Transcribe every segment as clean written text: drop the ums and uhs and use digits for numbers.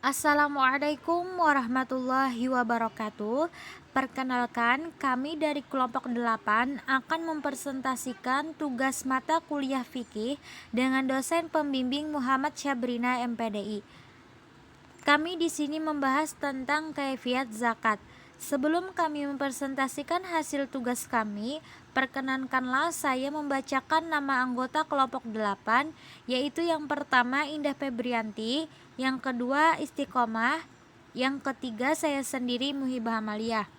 Assalamualaikum warahmatullahi wabarakatuh. Perkenalkan, kami dari kelompok 8 akan mempresentasikan tugas mata kuliah fikih dengan dosen pembimbing Muhammad Syabrina MPDI. Kami di sini membahas tentang kaifiat zakat. Sebelum kami mempresentasikan hasil tugas kami, perkenankanlah saya membacakan nama anggota kelompok 8, yaitu yang pertama Indah Febrianti, yang kedua Istiqomah, yang ketiga saya sendiri Muhibah Amalia.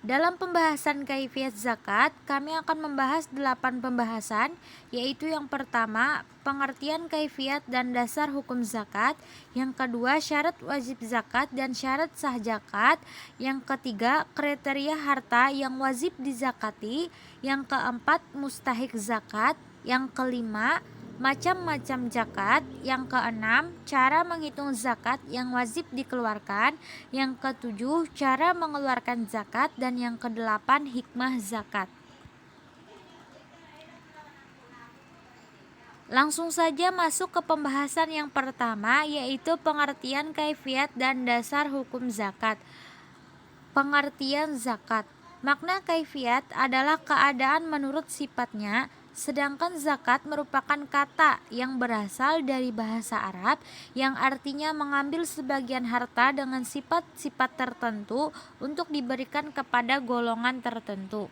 Dalam pembahasan kaifiat zakat, kami akan membahas 8 pembahasan, yaitu yang pertama, pengertian kaifiat dan dasar hukum zakat, yang kedua, syarat wajib zakat dan syarat sah zakat, yang ketiga, kriteria harta yang wajib dizakati, yang keempat, mustahik zakat, yang kelima, macam-macam zakat, yang keenam, cara menghitung zakat yang wajib dikeluarkan, yang ketujuh, cara mengeluarkan zakat, dan yang kedelapan, hikmah zakat. Langsung saja masuk ke pembahasan yang pertama, yaitu pengertian kaifiat dan dasar hukum zakat. Pengertian zakat. Makna kaifiat adalah keadaan menurut sifatnya, sedangkan zakat merupakan kata yang berasal dari bahasa Arab yang artinya mengambil sebagian harta dengan sifat-sifat tertentu untuk diberikan kepada golongan tertentu.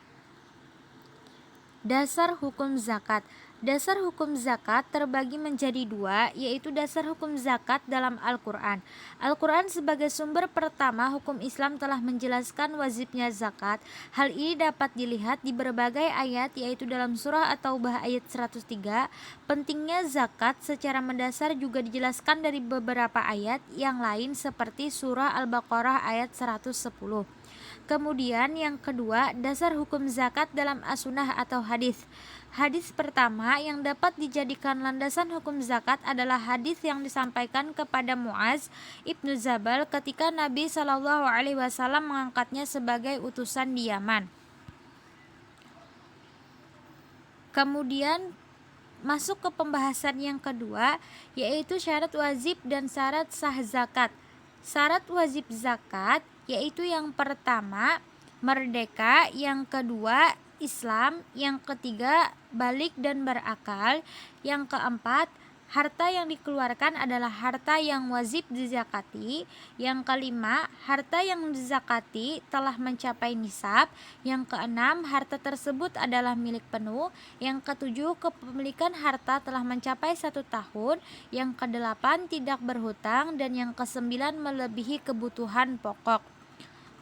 Dasar hukum zakat. Dasar hukum zakat terbagi menjadi dua, yaitu dasar hukum zakat dalam Al-Quran. Al-Quran sebagai sumber pertama hukum Islam telah menjelaskan wajibnya zakat. Hal ini dapat dilihat di berbagai ayat, yaitu dalam surah At-Taubah ayat 103. Pentingnya zakat secara mendasar juga dijelaskan dari beberapa ayat yang lain seperti surah Al-Baqarah ayat 110. Kemudian yang kedua, dasar hukum zakat dalam as-sunnah atau hadis. Hadis pertama yang dapat dijadikan landasan hukum zakat adalah hadis yang disampaikan kepada Muaz ibnu Jabal ketika Nabi Shallallahu Alaihi Wasallam mengangkatnya sebagai utusan di Yaman. Kemudian masuk ke pembahasan yang kedua, yaitu syarat wajib dan syarat sah zakat. Syarat wajib zakat yaitu yang pertama merdeka, yang kedua Islam, yang ketiga balik dan berakal, yang keempat harta yang dikeluarkan adalah harta yang wajib dizakati, yang kelima harta yang dizakati telah mencapai nisab, yang keenam harta tersebut adalah milik penuh, yang ketujuh kepemilikan harta telah mencapai 1 tahun, yang kedelapan tidak berhutang, dan yang kesembilan melebihi kebutuhan pokok.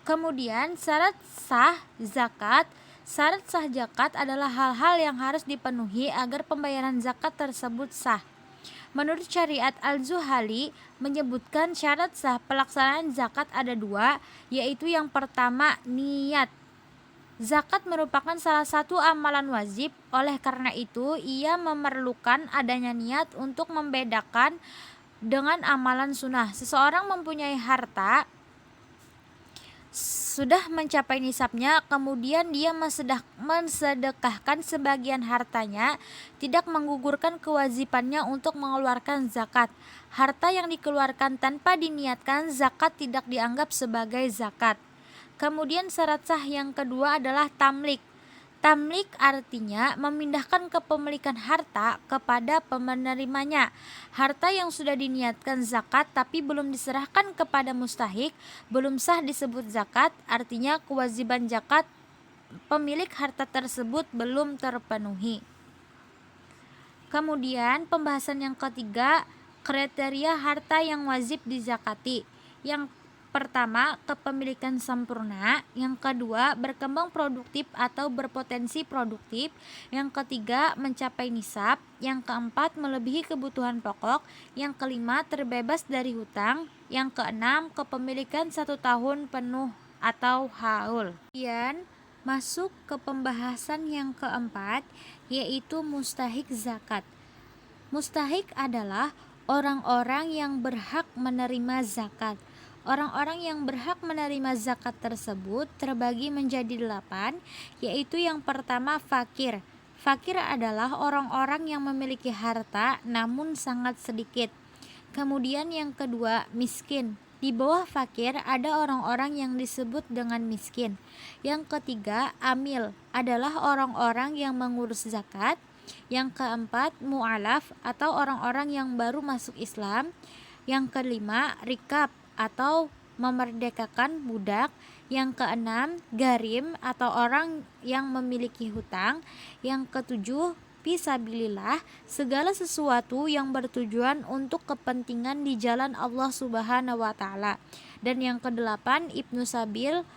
Kemudian syarat sah zakat. Syarat sah zakat adalah hal-hal yang harus dipenuhi agar pembayaran zakat tersebut sah. Menurut syariat Al-Zuhali menyebutkan syarat sah pelaksanaan zakat ada dua, yaitu yang pertama niat. Zakat merupakan salah satu amalan wajib, oleh karena itu ia memerlukan adanya niat untuk membedakan dengan amalan sunnah. Seseorang mempunyai harta sudah mencapai nisabnya, kemudian dia mensedekahkan sebagian hartanya, tidak menggugurkan kewajibannya untuk mengeluarkan zakat. Harta yang dikeluarkan tanpa diniatkan zakat tidak dianggap sebagai zakat. Kemudian syarat sah yang kedua adalah tamlik. Tamlik artinya memindahkan kepemilikan harta kepada penerimanya. Harta yang sudah diniatkan zakat tapi belum diserahkan kepada mustahik belum sah disebut zakat, artinya kewajiban zakat pemilik harta tersebut belum terpenuhi. Kemudian pembahasan yang ketiga, kriteria harta yang wajib dizakati. Yang pertama, kepemilikan sempurna, yang kedua, berkembang produktif atau berpotensi produktif, yang ketiga, mencapai nisab, yang keempat, melebihi kebutuhan pokok, yang kelima, terbebas dari hutang, yang keenam, kepemilikan 1 tahun penuh atau haul. Kemudian masuk ke pembahasan yang keempat, yaitu mustahik zakat. Mustahik adalah orang-orang yang berhak menerima zakat. Orang-orang yang berhak menerima zakat tersebut terbagi menjadi 8, yaitu yang pertama fakir. Fakir adalah orang-orang yang memiliki harta namun sangat sedikit. Kemudian yang kedua, miskin. Di bawah fakir ada orang-orang yang disebut dengan miskin. Yang ketiga, amil adalah orang-orang yang mengurus zakat. Yang keempat, mu'alaf atau orang-orang yang baru masuk Islam. Yang kelima, rikab atau memerdekakan budak. Yang keenam, garim atau orang yang memiliki hutang. Yang ketujuh, fisabilillah, segala sesuatu yang bertujuan untuk kepentingan di jalan Allah Subhanahu wa taala. Dan yang kedelapan, ibnu sabil,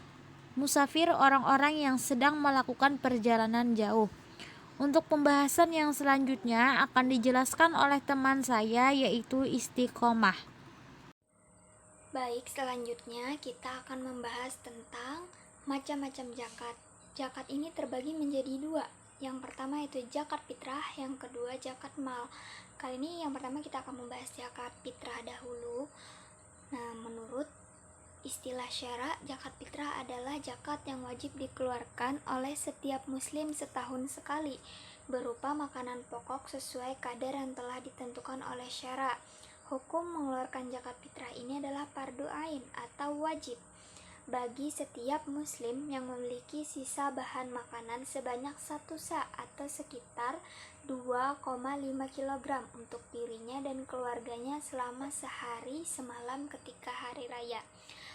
musafir, orang-orang yang sedang melakukan perjalanan jauh. Untuk pembahasan yang selanjutnya akan dijelaskan oleh teman saya, yaitu istiqomah. Baik, selanjutnya kita akan membahas tentang macam-macam zakat. Zakat ini terbagi menjadi dua. Yang pertama itu zakat fitrah, yang kedua zakat mal. Kali ini yang pertama kita akan membahas zakat fitrah dahulu. Nah, menurut istilah syara, zakat fitrah adalah zakat yang wajib dikeluarkan oleh setiap muslim setahun sekali, berupa makanan pokok sesuai kadar yang telah ditentukan oleh syara. Hukum mengeluarkan zakat fitrah ini adalah fardu ain atau wajib bagi setiap muslim yang memiliki sisa bahan makanan sebanyak 1 sa atau sekitar 2,5 kg untuk dirinya dan keluarganya selama sehari semalam ketika hari raya.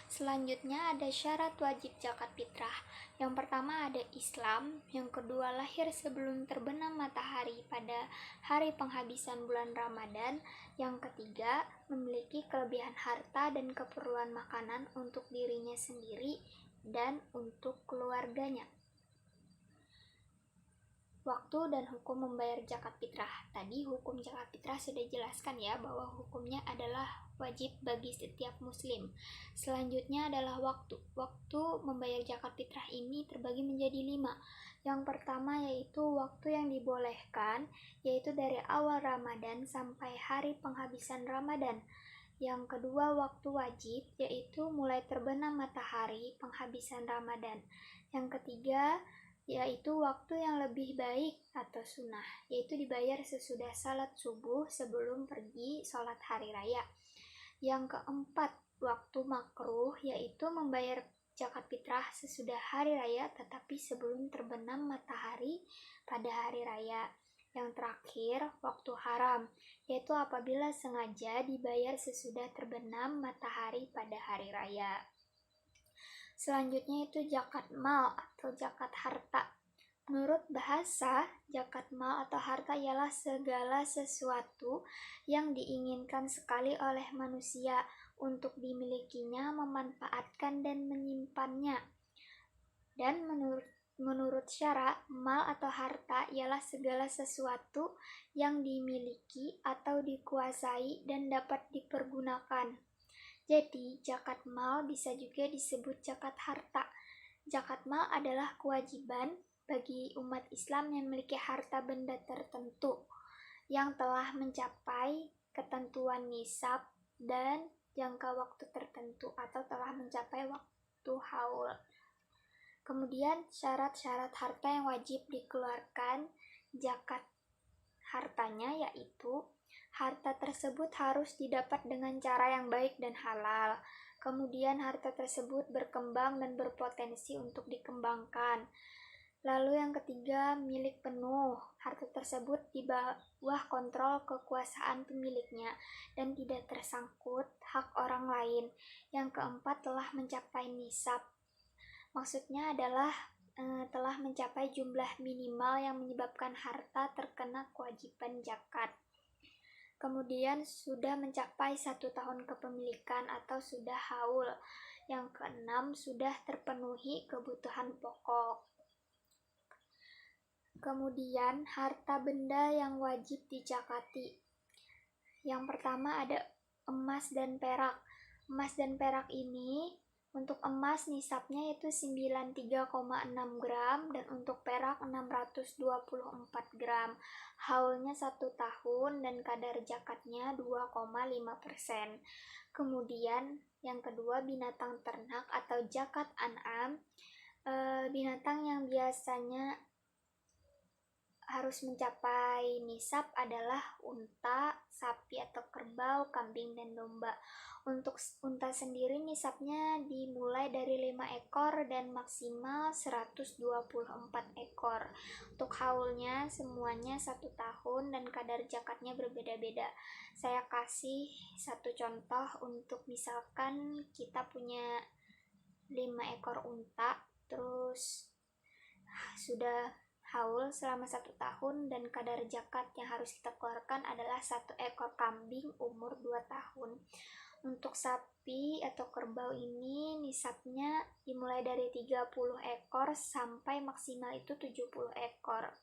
Selanjutnya ada syarat wajib zakat fitrah. Yang pertama ada Islam, yang kedua lahir sebelum terbenam matahari pada hari penghabisan bulan Ramadan, yang ketiga memiliki kelebihan harta dan keperluan makanan untuk dirinya sendiri dan untuk keluarganya. Waktu dan hukum membayar zakat fitrah. Tadi hukum zakat fitrah sudah jelaskan ya, bahwa hukumnya adalah wajib bagi setiap muslim. Selanjutnya adalah waktu. Waktu membayar zakat fitrah ini terbagi menjadi 5. Yang pertama yaitu waktu yang dibolehkan, yaitu dari awal Ramadan sampai hari penghabisan Ramadan. Yang kedua waktu wajib, yaitu mulai terbenam matahari penghabisan Ramadan. Yang ketiga yaitu waktu yang lebih baik atau sunnah, yaitu dibayar sesudah salat subuh sebelum pergi sholat hari raya. Yang keempat, waktu makruh, yaitu membayar zakat fitrah sesudah hari raya tetapi sebelum terbenam matahari pada hari raya. Yang terakhir, waktu haram, yaitu apabila sengaja dibayar sesudah terbenam matahari pada hari raya. Selanjutnya itu zakat mal atau zakat harta. Menurut bahasa, zakat mal atau harta ialah segala sesuatu yang diinginkan sekali oleh manusia untuk dimilikinya, memanfaatkan dan menyimpannya. Dan menurut syara, mal atau harta ialah segala sesuatu yang dimiliki atau dikuasai dan dapat dipergunakan. Jadi, zakat mal bisa juga disebut zakat harta. Zakat mal adalah kewajiban bagi umat Islam yang memiliki harta benda tertentu yang telah mencapai ketentuan nisab dan jangka waktu tertentu atau telah mencapai waktu haul. Kemudian syarat-syarat harta yang wajib dikeluarkan zakat hartanya yaitu harta tersebut harus didapat dengan cara yang baik dan halal. Kemudian harta tersebut berkembang dan berpotensi untuk dikembangkan. Lalu yang ketiga, milik penuh. Harta tersebut di bawah kontrol kekuasaan pemiliknya dan tidak tersangkut hak orang lain. Yang keempat, telah mencapai nisab. Maksudnya adalah telah mencapai jumlah minimal yang menyebabkan harta terkena kewajiban zakat. Kemudian sudah mencapai 1 tahun kepemilikan atau sudah haul. Yang keenam, sudah terpenuhi kebutuhan pokok. Kemudian harta benda yang wajib dizakati. Yang pertama ada emas dan perak. Emas dan perak ini, untuk emas nisabnya itu 93,6 gram dan untuk perak 624 gram. Haulnya 1 tahun dan kadar zakatnya 2,5%. Kemudian yang kedua, binatang ternak atau zakat an'am. Binatang yang biasanya harus mencapai nisab adalah unta, sapi atau kerbau, kambing, dan domba. Untuk unta sendiri nisabnya dimulai dari 5 ekor dan maksimal 124 ekor. Untuk haulnya semuanya 1 tahun dan kadar zakatnya berbeda-beda. Saya kasih satu contoh untuk misalkan kita punya 5 ekor unta, terus sudah haul selama 1 tahun dan kadar zakat yang harus kita keluarkan adalah 1 ekor kambing umur 2 tahun. Untuk sapi atau kerbau ini nisabnya dimulai dari 30 ekor sampai maksimal itu 70 ekor.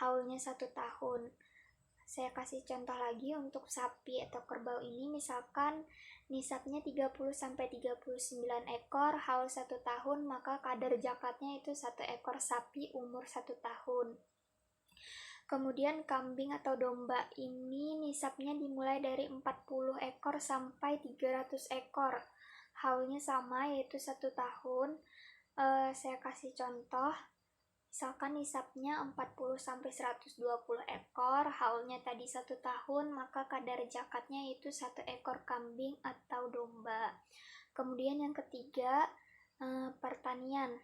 Haulnya 1 tahun. Saya kasih contoh lagi untuk sapi atau kerbau ini, misalkan nisabnya 30 sampai 39 ekor, haul 1 tahun, maka kadar zakatnya itu 1 ekor sapi umur 1 tahun. Kemudian kambing atau domba ini nisabnya dimulai dari 40 ekor sampai 300 ekor. Haulnya sama, yaitu 1 tahun. Saya kasih contoh, misalkan nisabnya 40 sampai 120 ekor, haulnya tadi 1 tahun, maka kadar zakatnya itu 1 ekor kambing atau domba. Kemudian yang ketiga, pertanian.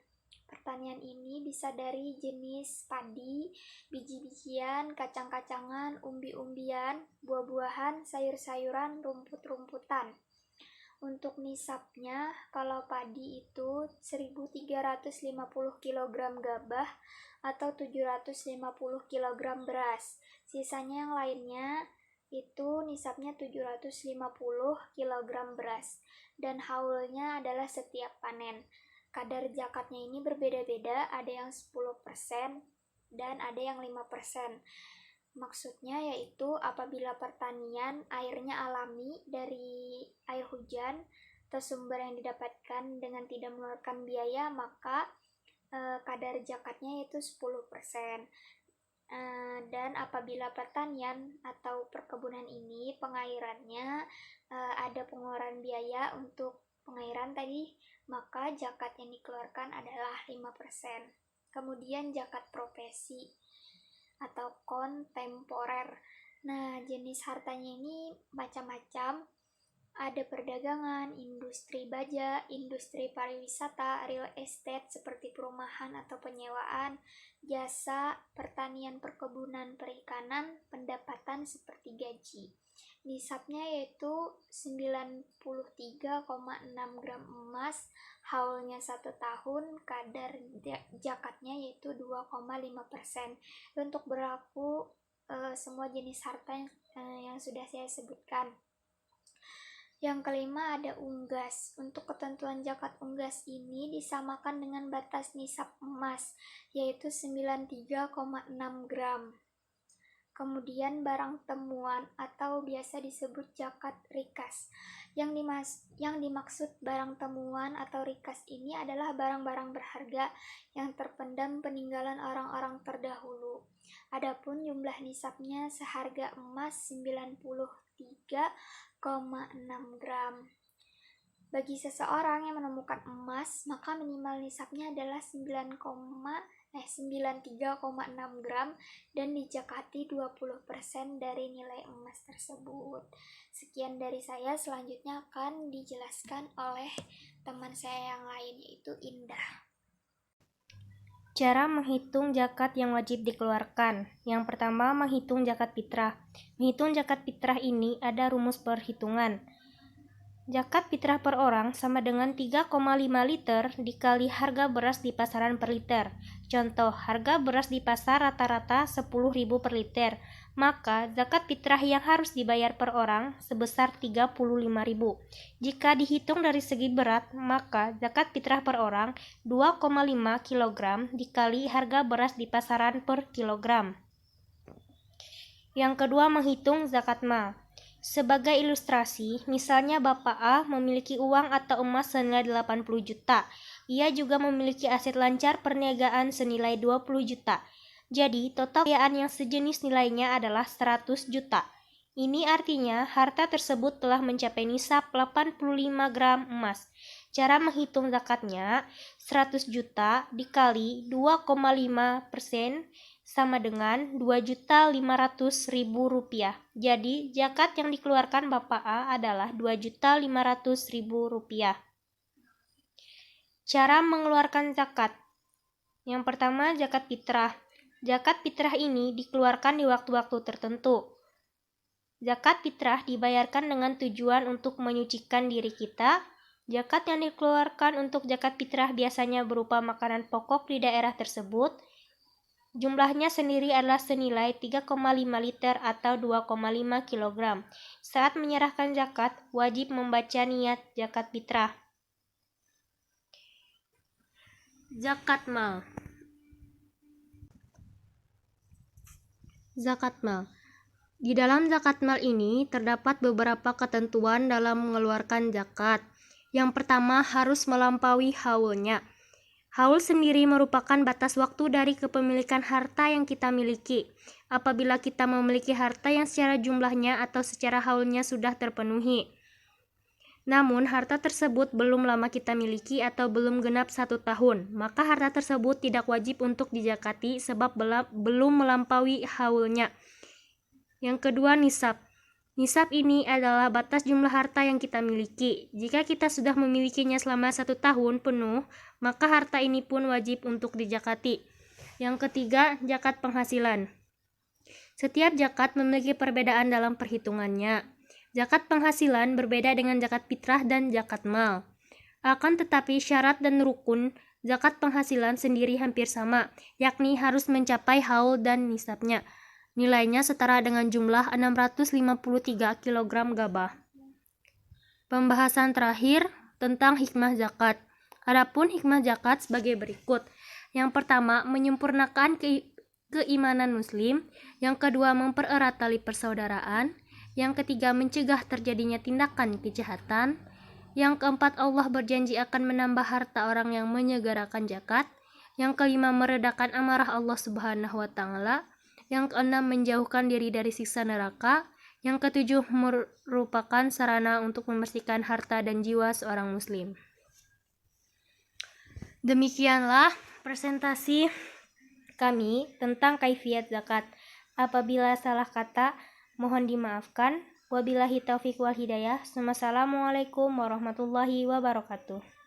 Pertanian ini bisa dari jenis padi, biji-bijian, kacang-kacangan, umbi-umbian, buah-buahan, sayur-sayuran, rumput-rumputan. Untuk nisabnya, kalau padi itu 1.350 kg gabah atau 750 kg beras. Sisanya yang lainnya itu nisabnya 750 kg beras dan haulnya adalah setiap panen. Kadar zakatnya ini berbeda-beda, ada yang 10% dan ada yang 5%. Maksudnya yaitu apabila pertanian airnya alami dari air hujan atau sumber yang didapatkan dengan tidak mengeluarkan biaya, maka kadar zakatnya yaitu 10%. Dan apabila pertanian atau perkebunan ini pengairannya ada pengeluaran biaya untuk pengairan tadi, maka zakat yang dikeluarkan adalah 5%. Kemudian zakat profesi atau kontemporer. Nah, jenis hartanya ini macam-macam. Ada perdagangan, industri baja, industri pariwisata, real estate seperti perumahan atau penyewaan, jasa, pertanian, perkebunan, perikanan, pendapatan seperti gaji. Nisabnya yaitu 93,6 gram emas, haulnya 1 tahun, kadar zakatnya yaitu 2,5%. Untuk berlaku semua jenis harta yang sudah saya sebutkan. Yang kelima ada unggas. Untuk ketentuan zakat unggas ini disamakan dengan batas nisab emas, yaitu 93,6 gram. Kemudian barang temuan atau biasa disebut zakat rikas. Yang dimaksud barang temuan atau rikas ini adalah barang-barang berharga yang terpendam peninggalan orang-orang terdahulu. Adapun jumlah nisabnya seharga emas 93,6 gram. Bagi seseorang yang menemukan emas, maka minimal nisabnya adalah 93,6 gram dan dizakati 20% dari nilai emas tersebut. Sekian dari saya, selanjutnya akan dijelaskan oleh teman saya yang lain, yaitu Indah. Cara menghitung zakat yang wajib dikeluarkan. Yang pertama, menghitung zakat fitrah. Menghitung zakat fitrah ini ada rumus perhitungan. Zakat fitrah per orang sama dengan 3,5 liter dikali harga beras di pasaran per liter. Contoh, harga beras di pasar rata-rata 10.000 per liter. Maka zakat fitrah yang harus dibayar per orang sebesar 35.000. Jika dihitung dari segi berat, maka zakat fitrah per orang 2,5 kg dikali harga beras di pasaran per kilogram. Yang kedua, menghitung zakat mal. Sebagai ilustrasi, misalnya Bapak A memiliki uang atau emas senilai 80 juta. Ia juga memiliki aset lancar perniagaan senilai 20 juta. Jadi, total kekayaan yang sejenis nilainya adalah 100 juta. Ini artinya harta tersebut telah mencapai nisab 85 gram emas. Cara menghitung zakatnya, 100 juta dikali 2,5% sama dengan Rp2.500.000. Jadi, zakat yang dikeluarkan Bapak A adalah Rp2.500.000. Cara mengeluarkan zakat. Yang pertama, zakat fitrah. Zakat fitrah ini dikeluarkan di waktu-waktu tertentu. Zakat fitrah dibayarkan dengan tujuan untuk menyucikan diri kita. Zakat yang dikeluarkan untuk zakat fitrah biasanya berupa makanan pokok di daerah tersebut. Jumlahnya sendiri adalah senilai 3,5 liter atau 2,5 kg. Saat menyerahkan zakat, wajib membaca niat zakat fitrah. Zakat mal. Zakat mal. Di dalam zakat mal ini terdapat beberapa ketentuan dalam mengeluarkan zakat. Yang pertama, harus melampaui haulnya. Haul sendiri merupakan batas waktu dari kepemilikan harta yang kita miliki. Apabila kita memiliki harta yang secara jumlahnya atau secara haulnya sudah terpenuhi, namun harta tersebut belum lama kita miliki atau belum genap 1 tahun, maka harta tersebut tidak wajib untuk dizakati sebab belum melampaui haulnya. Yang kedua, nisab. Nisab ini adalah batas jumlah harta yang kita miliki. Jika kita sudah memilikinya selama 1 tahun penuh, maka harta ini pun wajib untuk dijakati. Yang ketiga, zakat penghasilan. Setiap zakat memiliki perbedaan dalam perhitungannya. Zakat penghasilan berbeda dengan zakat fitrah dan zakat mal. Akan tetapi syarat dan rukun zakat penghasilan sendiri hampir sama, yakni harus mencapai haul dan nisabnya. Nilainya setara dengan jumlah 653 kg gabah. Pembahasan terakhir tentang hikmah zakat. Adapun hikmah zakat sebagai berikut. Yang pertama, menyempurnakan keimanan muslim. Yang kedua, mempererat tali persaudaraan. Yang ketiga, mencegah terjadinya tindakan kejahatan. Yang keempat, Allah berjanji akan menambah harta orang yang menyegerakan zakat. Yang kelima, meredakan amarah Allah Subhanahu wa Ta'ala. Yang keenam, menjauhkan diri dari siksa neraka. Yang ketujuh, merupakan sarana untuk membersihkan harta dan jiwa seorang muslim. Demikianlah presentasi kami tentang kaifiat zakat. Apabila salah kata, mohon dimaafkan. Wabillahi taufiq wal hidayah. Wassalamualaikum warahmatullahi wabarakatuh.